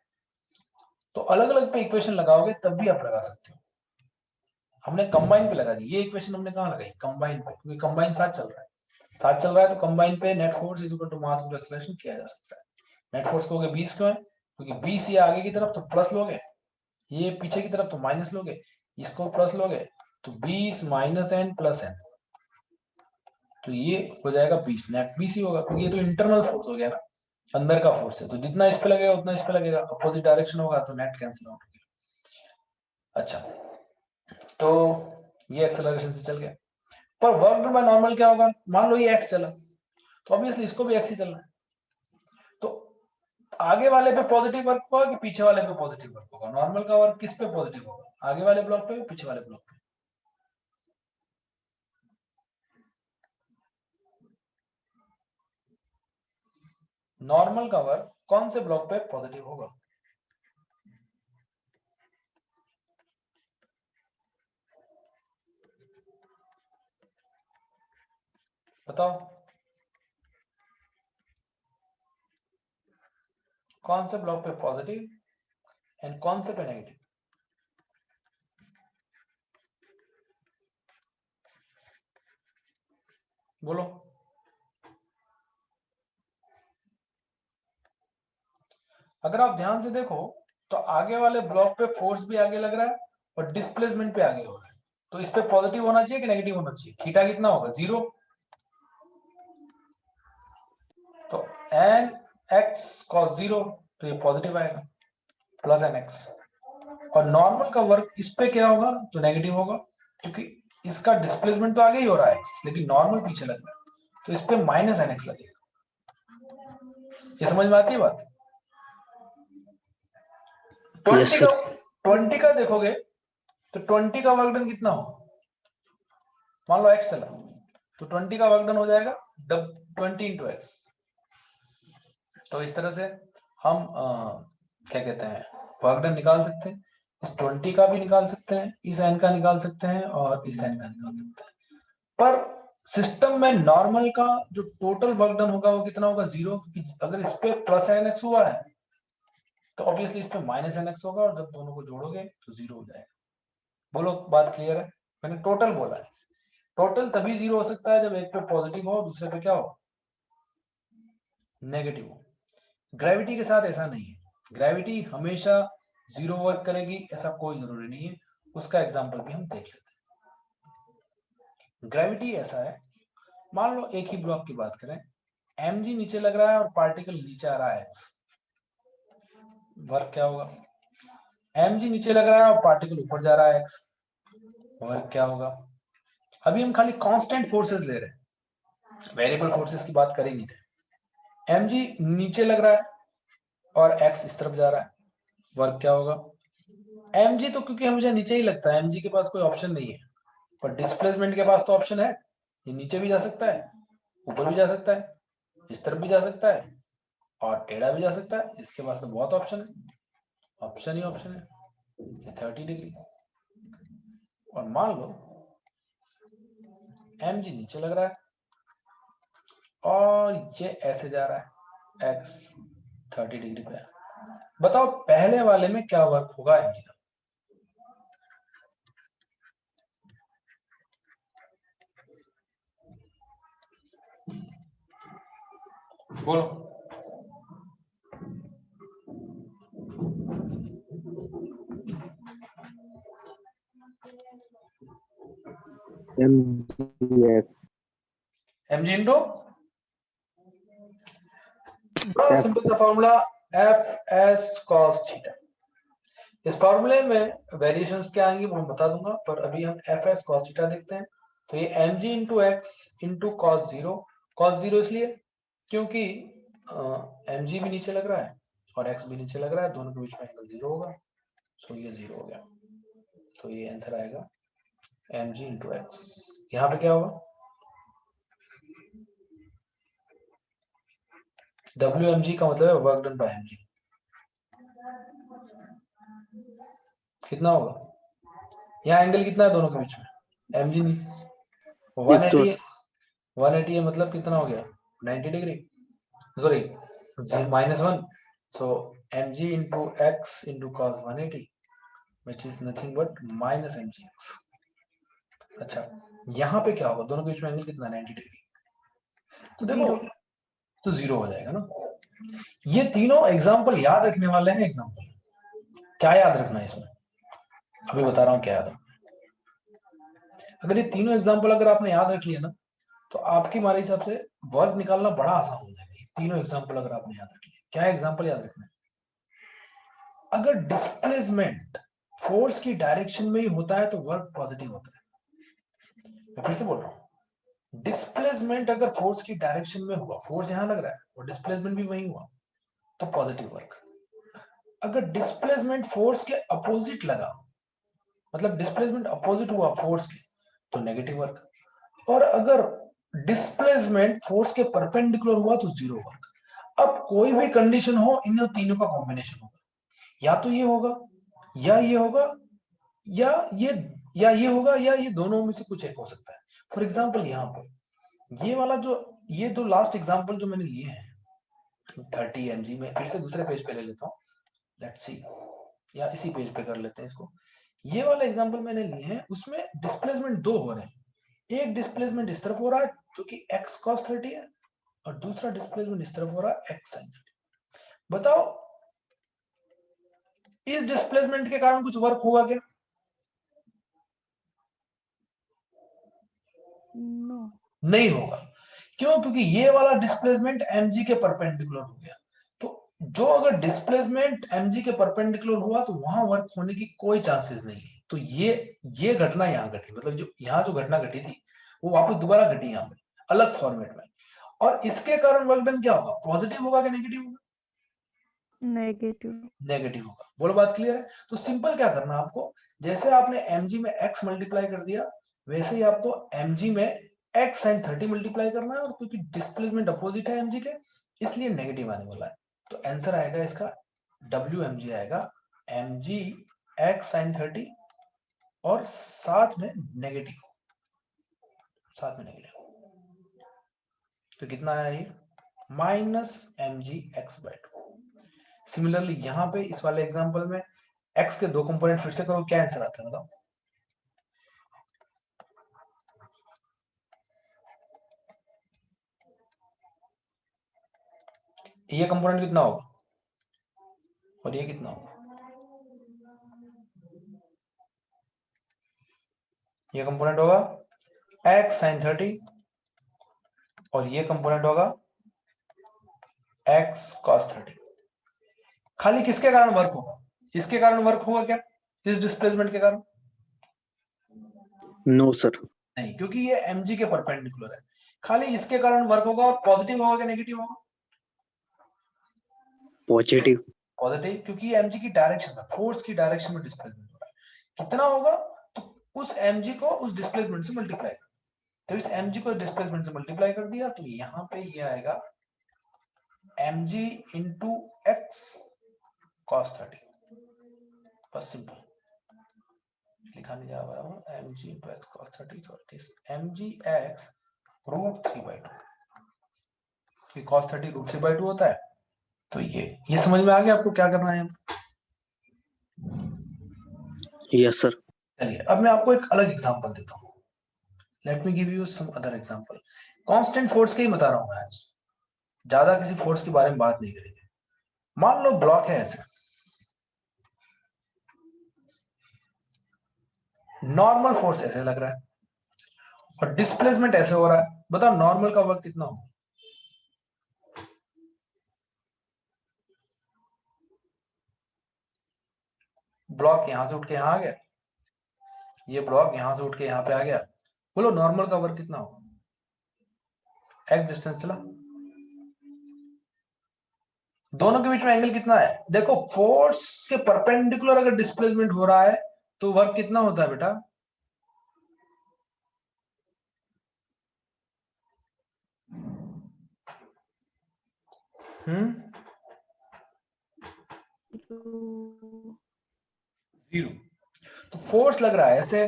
तो अलग अलग पे इक्वेशन लगाओगे तब भी आप लगा सकते हो। हमने कंबाइन पे लगा दी, ये इक्वेशन हमने कहाँ लगाई? कंबाइन पे, क्योंकि कंबाइन साथ चल रहा है, साथ चल रहा है, तो कंबाइन पे net force is equal to mass into acceleration किया जा सकता है। नेट फोर्स को 20 क्यों है? क्योंकि 20 ये आगे की तरफ तो प्लस लोगे, ये पीछे की तरफ तो माइनस लोगे, इसको प्लस लोगे, तो 20 माइनस एन प्लस एन, तो ये हो जाएगा 20, नेट 20 ही होगा, क्योंकि ये तो इंटरनल फोर्स हो गया ना, अंदर का फोर्स है, तो जितना इस पे लगेगा उतना इस पे लगेगा, अपोजिट डायरेक्शन होगा तो नेट कैंसिल आउट हो गया। अच्छा, तो ये एक्सेलरेशन से चल गया। पर वर्क डन बाय नॉर्मल क्या होगा? मान लो ये एक्स चला, तो ऑब्वियसली इसको भी एक्स ही चलना है, तो आगे वाले पे पॉजिटिव वर्क होगा कि पीछे वाले पे पॉजिटिव वर्क होगा? नॉर्मल का वर्क किस पे पॉजिटिव होगा? आगे वाले ब्लॉक पे, पीछे वाले ब्लॉक पे? नॉर्मल का वर्क कौन से ब्लॉक पे पॉजिटिव होगा? बताओ, कौन से ब्लॉक पे पॉजिटिव एंड कौन से पे नेगेटिव? बोलो। अगर आप ध्यान से देखो तो आगे वाले ब्लॉक पे फोर्स भी आगे लग रहा है और डिस्प्लेसमेंट पे आगे हो रहा है, तो इस पे पॉजिटिव होना चाहिए कि नेगेटिव होना चाहिए? थीटा कितना होगा? 0, तो एन एक्स कॉस 0, तो ये पॉजिटिव आएगा प्लस एन एक्स। और नॉर्मल का वर्क इस पे क्या होगा? तो नेगेटिव होगा, क्योंकि इसका डिस्प्लेसमेंट तो आगे ही हो रहा है एक्स, लेकिन नॉर्मल पीछे लग रहा है, तो इस पे माइनस एन एक्स लगेगा। ये समझ में आती है बात? 20 का 20 का देखोगे तो 20 का वर्क डन कितना होगा? मान लो एक्स चला, तो 20 का वर्क डन हो जाएगा 20 इंटू एक्स। तो इस तरह से हम क्या कहते हैं, वर्क डन निकाल सकते हैं। इस 20 का भी निकाल सकते हैं, इस एन का निकाल सकते हैं और इस एन का निकाल सकते हैं। पर सिस्टम में नॉर्मल का जो टोटल वर्क डन होगा वो कितना होगा? 0, क्योंकि अगर इस पे प्लस एन एक्स हुआ है तो ऑब्वियसली इसमें माइनस एन एक्स होगा और जब दोनों को जोड़ोगे तो 0 हो जाएगा। बोलो बात क्लियर है? मैंने टोटल बोला है, टोटल तभी 0 हो सकता है जब एक पे पॉजिटिव हो दूसरे पे क्या हो, नेगेटिव हो। ग्रेविटी के साथ ऐसा नहीं है, ग्रेविटी हमेशा 0 वर्क करेगी ऐसा कोई जरूरी नहीं है। उसका एग्जांपल भी हम देख लेते हैं। ग्रेविटी ऐसा है, मान लो एक ही ब्लॉक की बात करें, mg नीचे लग रहा है और पार्टिकल नीचे आ रहा है x, वर्क क्या होगा? mg नीचे लग रहा है और पार्टिकल ऊपर जा रहा है x, वर्क क्या होगा? अभी हम खाली कांस्टेंट फोर्सेस ले रहे हैं, वेरिएबल फोर्सेस की बात कर ही नहीं रहे। mg नीचे लग रहा है और x इस तरफ जा रहा है, वर्क क्या होगा? mg तो क्योंकि हमेशा नीचे ही लगता है, mg के पास कोई ऑप्शन नहीं है, पर डिस्प्लेसमेंट के पास तो ऑप्शन है, ये नीचे भी जा सकता है, ऊपर भी जा सकता है, इस तरफ भी जा सकता है और टेढ़ा भी जा सकता है। इसके पास तो बहुत ऑप्शन है, ऑप्शन ही ऑप्शन है। 30 डिग्री, और मान लो mg नीचे लग रहा है और ये ऐसे जा रहा है, x 30 डिग्री पे। बताओ पहले वाले में क्या वर्क होगा mg का? बोलो। mgx mg इंटू बड़ा f सिंपल सा formula, F S cos theta. इस फॉर्मूले में वेरिएशंस क्या आएंगी वो मैं बता दूंगा, पर अभी हम एफ एस कॉस थीटा देखते हैं। तो ये M G into X into cos zero, cos zero इसलिए क्योंकि एम जी भी नीचे लग रहा है और एक्स भी नीचे लग रहा है, दोनों के बीच में एंगल 0 होगा, सो ये 0 हो गया। तो ये आंसर आएगा एम जी इंटू एक्स। यहाँ पे क्या होगा, डब्ल्यू एम जी का मतलब है work done by M G, कितना होगा? यहाँ एंगल कितना है दोनों के बीच में, एम जी 180 है, 180 है मतलब कितना हो गया, 90 degree, sorry -1, so mg into x into cos 180 which is nothing but minus mgx। अच्छा यहाँ पे क्या होगा, दोनों के बीच में एंगल कितना, 90 डिग्री, तो देखो 0 तो 0 हो जाएगा ना। ये तीनों एग्जांपल याद रखने वाले हैं। एग्जांपल क्या याद रखना है इसमें, अभी बता रहा हूँ क्या याद रखना है। अगर ये तीनों एग्जांपल अगर आपने याद रख लिया ना तो आपकी हमारे हिसाब से वर्क निकालना बड़ा आसान हो जाएगा। ये तीनों एग्जांपल अगर आपने याद रख लिया, क्या एग्जांपल याद रखना है? अगर डिस्प्लेसमेंट फोर्स की डायरेक्शन में ही होता है तो वर्क पॉजिटिव होता है। मैं फिर से बोल रहा हूं, डिस्प्लेसमेंट अगर फोर्स की डायरेक्शन में हुआ, फोर्स यहां लग रहा है और डिस्प्लेसमेंट भी वही हुआ, तो पॉजिटिव वर्क। अगर डिस्प्लेसमेंट फोर्स के अपोजिट लगा, मतलब डिस्प्लेसमेंट अपोजिट हुआ फोर्स के, तो नेगेटिव वर्क। और अगर डिस्प्लेसमेंट फोर्स के परपेंडिकुलर हुआ तो 0 वर्क। अब कोई भी कंडीशन हो, इन तीनों का कॉम्बिनेशन होगा, या तो ये होगा या ये होगा या ये होगा या ये दोनों में से कुछ एक हो सकता है। फॉर एग्जाम्पल यहाँ पर ये वाला जो, ये दो लास्ट एग्जाम्पल जो मैंने लिए हैं 30 mg में, फिर से दूसरे पेज पे ले लेता हूँ, लेट्स सी, या इसी पेज पे कर लेते हैं इसको। ये वाला एग्जाम्पल मैंने लिए हैं, उसमें डिस्प्लेसमेंट दो हो रहे हैं। एक डिस्प्लेसमेंट इस तरफ हो रहा है जो कि x cos 30 है, और दूसरा डिस्प्लेसमेंट इस तरफ हो रहा है x sin 30। बताओ इस डिस्प्लेसमेंट के कारण कुछ वर्क होगा क्या? नो नहीं होगा। क्यों? क्योंकि ये वाला डिस्प्लेसमेंट mg के परपेंडिकुलर हो गया। तो जो अगर डिस्प्लेसमेंट mg के परपेंडिकुलर हुआ तो वहां वर्क होने की कोई चांसेस नहीं है। तो ये घटना यहाँ घटी, मतलब जो यहाँ जो घटना घटी थी वो वापस दोबारा घटी यहाँ पे अलग फॉर्मेट में, और इसके कारण वर्क डन क्या होगा, पॉजिटिव होगा कि नेगेटिव होगा? नेगेटिव नेगेटिव होगा। बोलो बात क्लियर है? तो सिंपल क्या करना आपको, जैसे आपने mg में x मल्टीप्लाई कर दिया, वैसे ही आपको mg में x sin 30 मल्टीप्लाई करना है, और क्योंकि डिस्प्लेसमेंट अपोजिट है mg के इसलिए नेगेटिव आने वाला है। तो आंसर आएगा इसका WMG आएगा mg x sin 30 और साथ में नेगेटिव, साथ में नेगेटिव, तो कितना आया ये -mg x/2। सिमिलरली यहाँ पे इस वाले एग्जांपल में x के दो कंपोनेंट फिर से करो, क्या आंसर आता है बताओ? ये कंपोनेंट कितना होगा और ये कितना होगा? ये कंपोनेंट होगा x sin 30 और ये कंपोनेंट होगा x cos 30। खाली किसके कारण वर्क होगा? इसके कारण वर्क होगा क्या? इस डिस्प्लेसमेंट के कारण? No sir. नहीं, क्योंकि ये mg के परपेंडिकुलर है। खाली इसके कारण वर्क होगा और पॉजिटिव होगा क्या नेगेटिव होगा? पॉजिटिव। पॉजिटिव, क्योंकि ये mg की डायरेक्शन है, फोर्स की डायरेक्शन में डिस्प्लेसमेंट हो रहा है। कितना होगा? तो उस mg को उस डिस्प्लेसमेंट से मल्टीप्लाई कर, तो इस mg को डिस्प्लेसमेंट से मल्टीप्लाई कर दिया, तो यहाँ पे ये आएगा mg इंटू एक्स cos 30। बस सिंपल, लिखा नहीं जा रहा है, mg into x cos 30, so it is mg x √3/2, कि cos 30 √3/2 होता है। तो ये समझ में आ गया आपको क्या करना है? Yes sir. चलिए अब मैं आपको एक अलग एग्जांपल देता हूँ। Let me give you some other example. Constant force के ही बता रहा हूँ मैं आज, ज्यादा किसी फोर्स के बारे में बात नहीं करेंगे। मान लो ब्लॉक है ऐसे, नॉर्मल फोर्स ऐसे लग रहा है और डिस्प्लेसमेंट ऐसे हो रहा है। बताओ नॉर्मल का वर्क कितना होगा? ब्लॉक यहां से उठ के यहां आ गया, ये ब्लॉक यहां से उठ के यहां पे आ गया, बोलो नॉर्मल का वर्क कितना होगा? एक्स डिस्टेंस चला, दोनों के बीच में एंगल कितना है? देखो फोर्स के परपेंडिकुलर अगर डिस्प्लेसमेंट हो रहा है तो वर्क कितना होता है बेटा? जीरो। तो फोर्स लग रहा है ऐसे,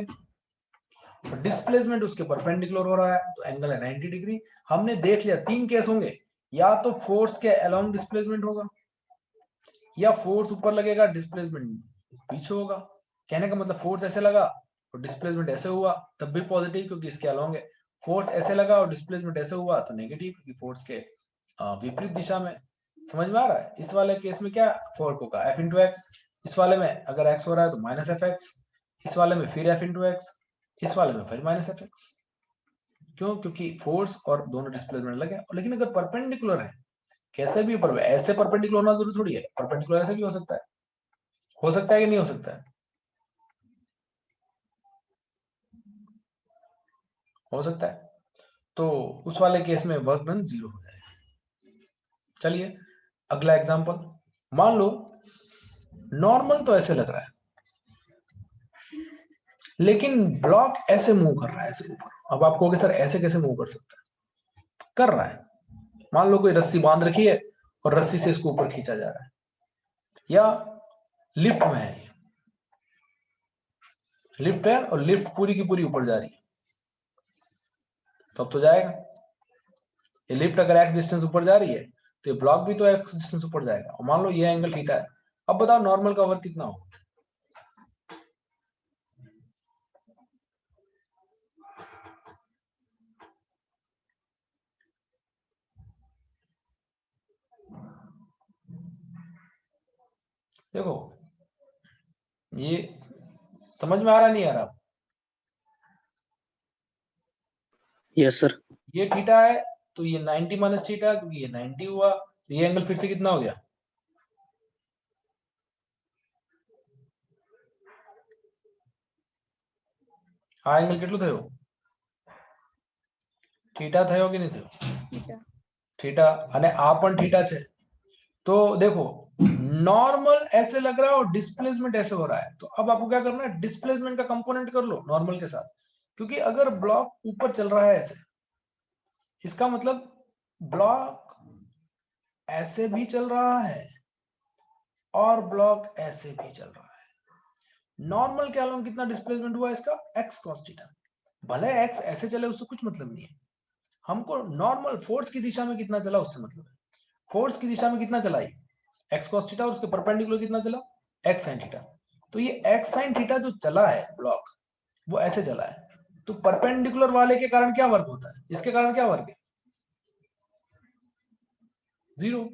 डिस्प्लेसमेंट उसके परपेंडिकुलर हो रहा है, तो एंगल है 90 डिग्री। हमने देख लिया तीन केस होंगे, या तो फोर्स के अलोंग डिस्प्लेसमेंट होगा, या फोर्स ऊपर लगेगा डिस्प्लेसमेंट पीछे होगा। कहने का मतलब फोर्स ऐसे लगा और डिस्प्लेसमेंट ऐसे हुआ तब भी पॉजिटिव क्योंकि इसके अलोंग है, फोर्स ऐसे लगा और डिस्प्लेसमेंट ऐसे हुआ तो नेगेटिव क्योंकि फोर्स के विपरीत दिशा में। समझ में आ रहा है? इस वाले केस में क्या फोर्स होगा? F into x. इस वाले में अगर एक्स हो रहा है तो माइनस एफ एक्स, इस वाले में फिर एफ इंटू एक्स, इस वाले में फिर माइनस एफ एक्स। क्यों? क्योंकि फोर्स और दोनों डिस्प्लेसमेंट लगे। लेकिन अगर परपेंडिकुलर है, कैसे भी ऊपर ऐसे परपेंडिकुलर होना जरूरी थोड़ी है, परपेंडिकुलर ऐसे भी हो सकता है। हो सकता है कि नहीं हो सकता है? हो सकता है। तो उस वाले केस में वर्क डन जीरो हो जाएगा। चलिए अगला एग्जांपल, मान लो नॉर्मल तो ऐसे लग रहा है लेकिन ब्लॉक ऐसे मूव कर रहा है ऐसे ऊपर। अब आप कहोगे सर ऐसे कैसे मूव कर सकता है? कर रहा है। मान लो कोई रस्सी बांध रखी है और रस्सी से इसको ऊपर खींचा जा रहा है, या लिफ्ट में है, लिफ्ट है और लिफ्ट पूरी की पूरी ऊपर जा रही है, तब तो जाएगा। ये लिफ्ट अगर एक्स डिस्टेंस ऊपर जा रही है तो ये ब्लॉक भी तो एक्स डिस्टेंस ऊपर जाएगा। और मान लो ये एंगल थीटा है। अब बताओ नॉर्मल का वर्क कितना होगा? देखो ये समझ में आ रहा नहीं आ रहा? Yes sir. ये थीटा है तो ये 90 माइनस थीटा, क्योंकि ये 90 हुआ तो ये एंगल फिर से कितना हो गया? हाँ एंगल कितना થયો? थीटा થયો कि नहीं થયો? थीटा। અને આ પણ थीटा છે। तो देखो नॉर्मल ऐसे लग रहा है और डिस्प्लेसमेंट ऐसे हो रहा है, तो अब आपको क्या करना है? डिस्प्लेसमेंट का कंपोनेंट कर लो नॉर्मल के साथ, क्योंकि अगर ब्लॉक ऊपर चल रहा है ऐसे, इसका मतलब ब्लॉक ऐसे भी चल रहा है और ब्लॉक ऐसे भी चल रहा है। नॉर्मल के अलोंग कितना डिस्प्लेसमेंट हुआ इसका? x cos theta. भले x ऐसे चले उससे कुछ मतलब नहीं है, हमको नॉर्मल फोर्स की दिशा में कितना चला उससे मतलब है। फोर्स की दिशा में कितना चलाई? एक्स कॉस थीटा और उसके परपेंडिकुलर कितना चला, एक्स साइन थीटा। तो ये एक्स साइन थीटा जो चला है ब्लॉक, वो ऐसे चला है, तो परपेंडिकुलर वाले के कारण क्या वर्क होता है, इसके कारण क्या वर्क है, जीरो।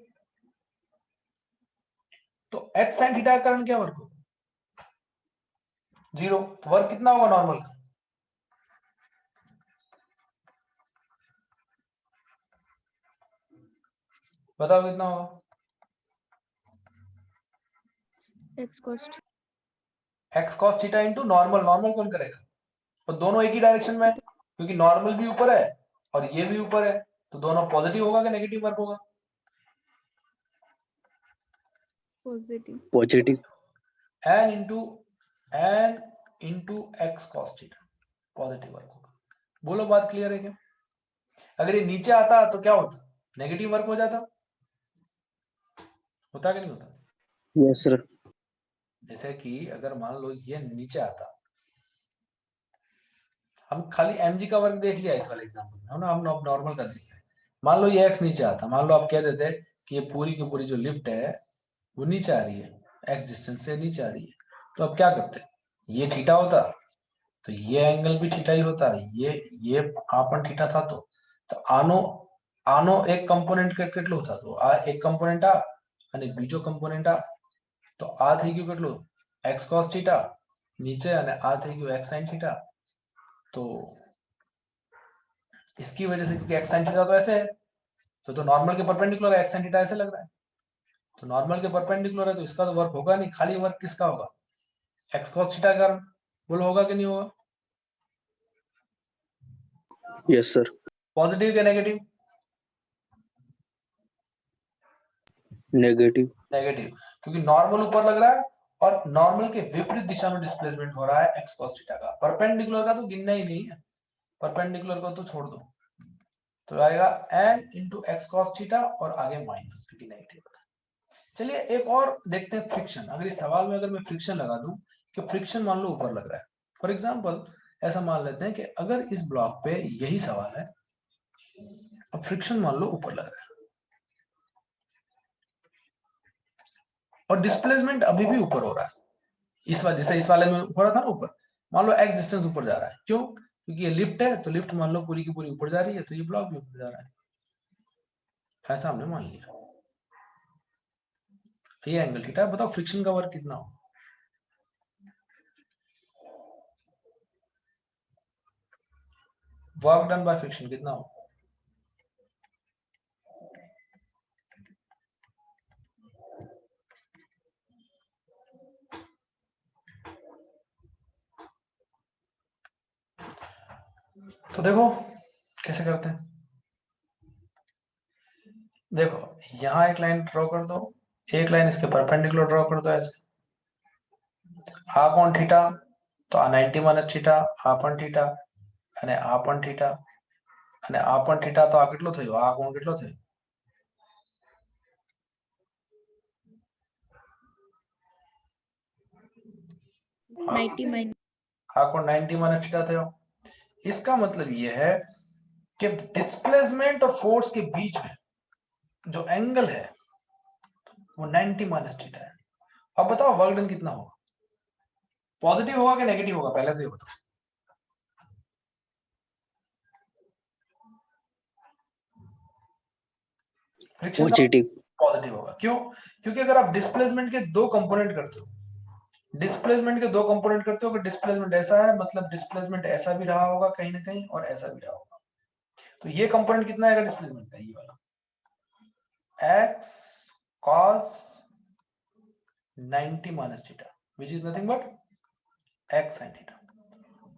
तो एक्स साइन थीटा के कारण क्या वर्क होगा, जीरो। वर्क कितना होगा नॉर्मल का, बताओ कितना होगा, x cos theta into normal. Normal कौन करेगा, और दोनों एक ही डायरेक्शन में है, क्योंकि नॉर्मल भी ऊपर है और ये भी ऊपर है, तो दोनों पॉजिटिव होगा कि नेगेटिव वर्क होगा, positive. Positive. n into x cos theta, positive work होगा। बोलो बात क्लियर है क्या। अगर ये नीचे आता तो क्या होता, नेगेटिव वर्क हो जाता, होता कि नहीं होता। Yes sir. जैसे कि अगर मान लो ये नीचे आता, हम खाली mg का वर्क देख लिया इस वाले एग्जांपल में, है ना, हम नॉर्मल का देख रहे हैं। मान लो ये x नीचे आता, मान लो आप कह देते कि ये पूरी की पूरी जो लिफ्ट है वो नीचे आ रही है, x डिस्टेंस से नीचे आ रही है, तो अब क्या करते, ये थीटा होता तो ये एंगल भी थीटा ही होता, ये आपन थीटा था, तो आनो आनो एक कंपोनेंट के કેટલું था, तो आ एक कंपोनेंट आ અને બીજો कंपोनेंट आ, तो आ થઈ ગયું કેટલું, x cos थीटा नीचे અને आ થઈ ગયું x sin थीटा। तो इसकी वजह से, क्योंकि x sin थीटा तो ऐसे है, तो नॉर्मल के परपेंडिकुलर है, x sin थीटा ऐसे लग रहा है, तो नॉर्मल के परपेंडिकुलर है, तो इसका तो वर्क होगा नहीं, खाली वर्क किसका होगा, x cos थीटा का। बोलो होगा कि नहीं होगा, यस सर। पॉजिटिव या नेगेटिव, नेगेटिव। नेगेटिव, क्योंकि नॉर्मल ऊपर लग रहा है और नॉर्मल के विपरीत दिशा में डिस्प्लेसमेंट हो रहा है एक्स cos थीटा का। परपेंडिकुलर का तो गिनना ही नहीं है, परपेंडिकुलर को तो छोड़ दो, तो आएगा n into x cos theta और आगे माइनस, क्योंकि नेगेटिव था। चलिए एक और देखते हैं फ्रिक्शन। अगर इस सवाल में अगर मैं फ्रिक्शन लगा दूं कि फ्रिक्शन मान लो ऊपर लग रहा है, फॉर एग्जाम्पल ऐसा मान लेते हैं कि अगर इस ब्लॉक पे यही सवाल है और फ्रिक्शन मान लो ऊपर लग रहा है और डिस्प्लेसमेंट अभी भी ऊपर हो रहा है, इस वजह से, इस वाले में हो रहा था ना ऊपर, मान लो x डिस्टेंस ऊपर जा रहा है, क्यों, क्योंकि ये लिफ्ट है, तो लिफ्ट मान लो पूरी की पूरी ऊपर जा रही है, तो ये ब्लॉक भी ऊपर जा रहा है, ऐसा हमने मान लिया। ये एंगल थीटा। बताओ फ्रिक्शन का वर्क कितना हो, वर्क डन बाय फ्रिक्शन कितना हो, तो देखो कैसे करते हैं। देखो यहाँ एक लाइन ड्रॉ कर दो, एक लाइन इसके परपेंडिकुलर ड्रॉ कर दो ऐसे, आ कोण थीटा, तो आ 90 माइनस थीटा આપણ થીટા અને આપણ થીટા અને આપણ થીટા, તો આ કેટલો થયો, આ કોણ કેટલો થયો, आ कोण 90 माइनस थीटा थयो। इसका मतलब ये है कि डिस्प्लेसमेंट और फोर्स के बीच में जो एंगल है वो 90 माइनस थीटा है। अब बताओ वर्क डन कितना होगा, पॉजिटिव होगा कि नेगेटिव होगा, पहले तो ये बताओ। Friction positive. पॉजिटिव होगा, क्यों, क्योंकि अगर आप डिस्प्लेसमेंट के दो कंपोनेंट करते हो, डिस्प्लेसमेंट के दो कंपोनेंट करते हो, अगर डिस्प्लेसमेंट ऐसा है मतलब डिस्प्लेसमेंट ऐसा भी रहा होगा कहीं ना कहीं और ऐसा भी रहा होगा, तो ये कंपोनेंट कितना आएगा डिस्प्लेसमेंट का, ये वाला x cos 90 minus theta which is nothing but x sin theta,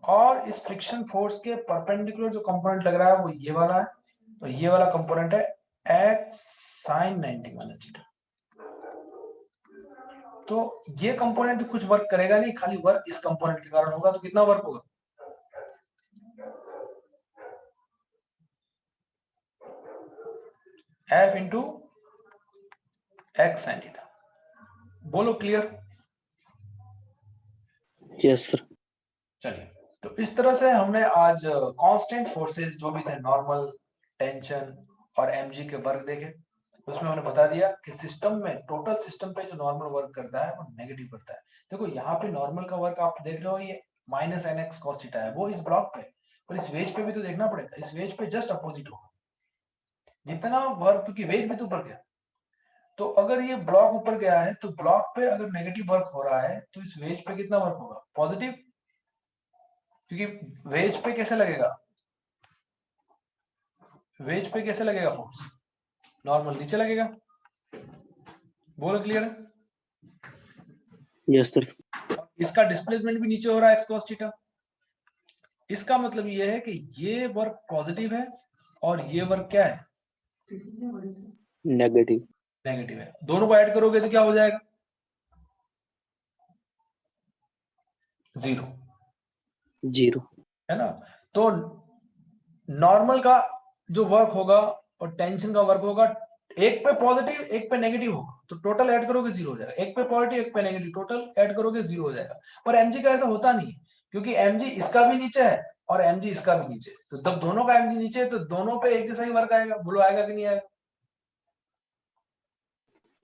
और इस फ्रिक्शन फोर्स के परपेंडिकुलर जो कंपोनेंट लग रहा है वो ये वाला है, तो ये वाला कंपोनेंट है x sin 90 माइनस थीटा। तो ये कंपोनेंट तो कुछ वर्क करेगा नहीं, खाली वर्क इस कंपोनेंट के कारण होगा, तो कितना वर्क होगा, f into x sine theta. बोलो क्लियर। Yes sir. चलिए, तो इस तरह से हमने आज कांस्टेंट फोर्सेस जो भी थे, नॉर्मल, टेंशन और mg के वर्क देखे। उसमें हमने बता दिया कि सिस्टम में, टोटल सिस्टम पे जो नॉर्मल वर्क करता है वो नेगेटिव करता है। देखो यहाँ पे नॉर्मल का वर्क आप देख रहे हो, ये माइनस nx cos थीटा है, वो इस ब्लॉक पे, पर इस वेज पे भी तो देखना पड़ेगा, इस वेज पे जस्ट अपोजिट होगा जितना वर्क, क्योंकि वेज भी तो ऊपर गया। तो अगर ये ब्लॉक ऊपर गया है तो ब्लॉक पे अगर नेगेटिव वर्क हो रहा है तो इस वेज पे कितना वर्क होगा? पॉजिटिव, क्योंकि वेज पे कैसे लगेगा, वेज पे कैसे लगेगा फोर्स? नॉर्मल नीचे लगेगा। बोलो क्लियर है? Yes sir. इसका डिस्प्लेसमेंट भी नीचे हो रहा है x cos थीटा। इसका मतलब ये है कि ये वर्क पॉजिटिव है और ये वर्क क्या है? नेगेटिव। नेगेटिव है। दोनों को ऐड करोगे तो क्या हो जाएगा? Zero, zero. है ना? तो नॉर्मल का जो वर्क होगा और टेंशन का वर्क होगा, एक पे पॉजिटिव एक पे नेगेटिव होगा, तो टोटल ऐड करोगे जीरो हो जाएगा। एक पे पॉजिटिव एक पे नेगेटिव, टोटल ऐड करोगे जीरो हो जाएगा। पर mg का ऐसा होता नहीं, क्योंकि mg इसका भी नीचे है और mg इसका भी नीचे, तो जब दोनों का mg नीचे है तो दोनों पे एक जैसा ही वर्क आएगा। बोलो आएगा कि नहीं आएगा?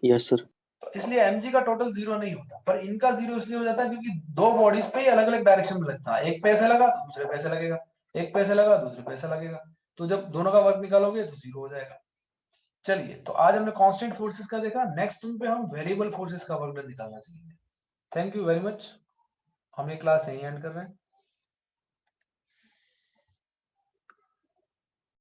Yes sir. तो इसलिए mg का टोटल जीरो नहीं होता, पर इनका जीरो इसलिए हो जाता है क्योंकि दो बॉडीज पे अलग अलग डायरेक्शन में लगता है। एक पे ऐसे लगा तो दूसरे पे ऐसे लगेगा, एक पे ऐसे लगा दूसरे पे ऐसे लगेगा, तो जब दोनों का वर्क निकालोगे तो जीरो हो जाएगा। चलिए, तो आज हमने कांस्टेंट फोर्सेस का देखा। नेक्स्ट टाइम पे हम वेरिएबल फोर्सेस का वर्क निकालना सीखेंगे। Thank you very much. हम ये क्लास यहीं एंड कर रहे हैं।